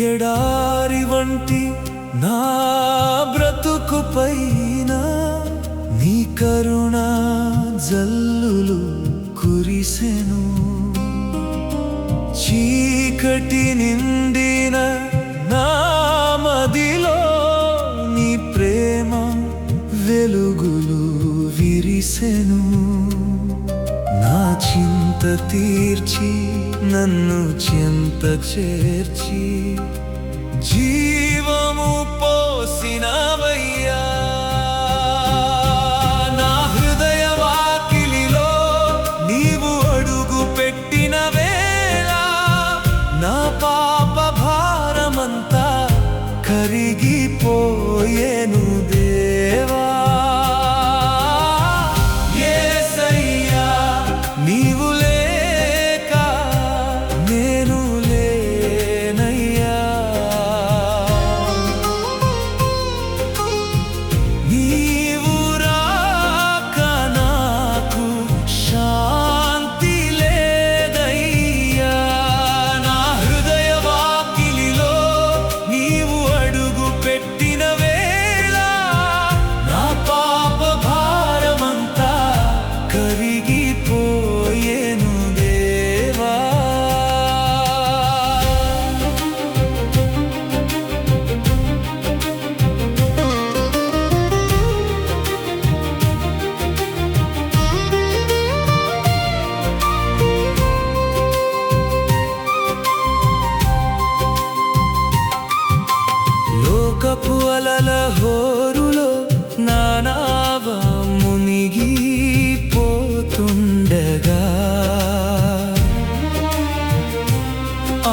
ఎడారి వంటి నా బ్రతుకుపైన నీ కరుణా జల్లులు కురిసెను. చీకటి నిండిన నా మదిలో నీ ప్రేమ వెలుగులు విరిసెను. నా చింత తీర్చి నన్ను చింత చేర్చి జీవము పోసినవయ్యా. నా హృదయ వాకిలిలో నీవు అడుగు పెట్టిన వేళ నా పాప భారమంతా కరిగిపోయేను దేవా. యేసయ్యా నీవు లేక నేను లేనయ్యా. నీవు రాక నాకు శాంతి లేదయ్యా. నా హృదయ వాకిలిలో నీవు అడుగు పెట్టిన వేళ నా పాప భారమంతా కరిగిపోయేను దేవా. లోకపు అలల హోరులో నా నావ మునిగిపోతుండగా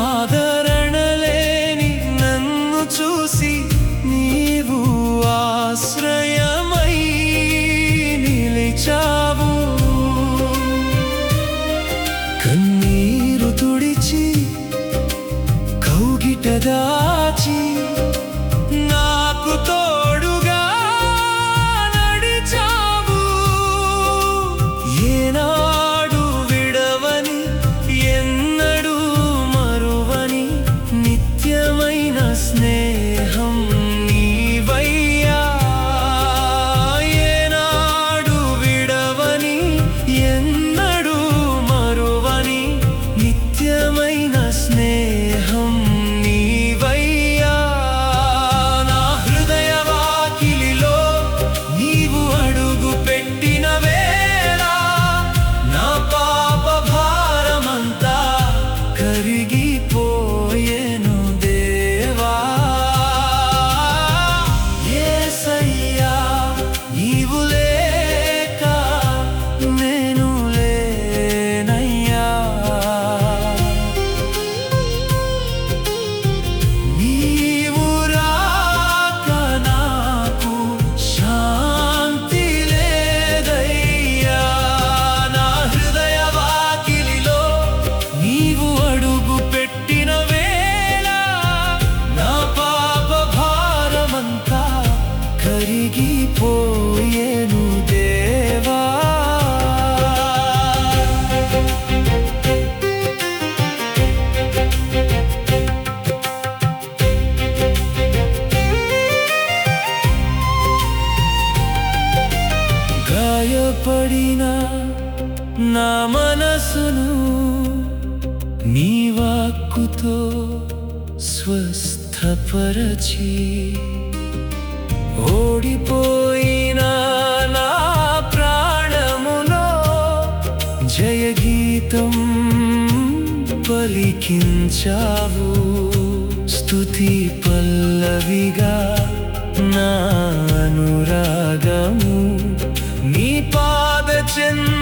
ఆదరణ లేని నన్ను చూసి నీవు ఆశ్రయమై నిలిచావు. కన్నీరు తుడిచి కౌగిట దాచి నాకు తోడుగా నడిచావు. ఏనాడు విడవని ఎన్నడూ మరువని నిత్యమైన స్నేహం నీవయ్యా. ఏనాడు విడవని ఎన్నడూ మరువని నిత్యమైన స్నేహం నీవయ్యా. నా హృదయ వాకిలిలో నీవు అడుగు పెట్టిన వేళ నా పాప భారమంతా కరిగిపోయేను దేవా. యేసయ్యా నీవు లేక నేను లేనయ్యా. నీవు రాక నాకు శాంతి లేదయ్యా. నా హృదయ వాకిలిలో నీవు అడుగు పెట్టిన వేళ నా పాప భారమంతా కరిగిపోయేను దేవా. గాయపడిన నా మనసును నీ వాక్కుతో స్వస్థపరచి ఓడిపోయిన నా ప్రాణములో జయగీతం పలికించావు. స్తుతి పల్లవిగా నా అనురాగము నీ పాద చెంత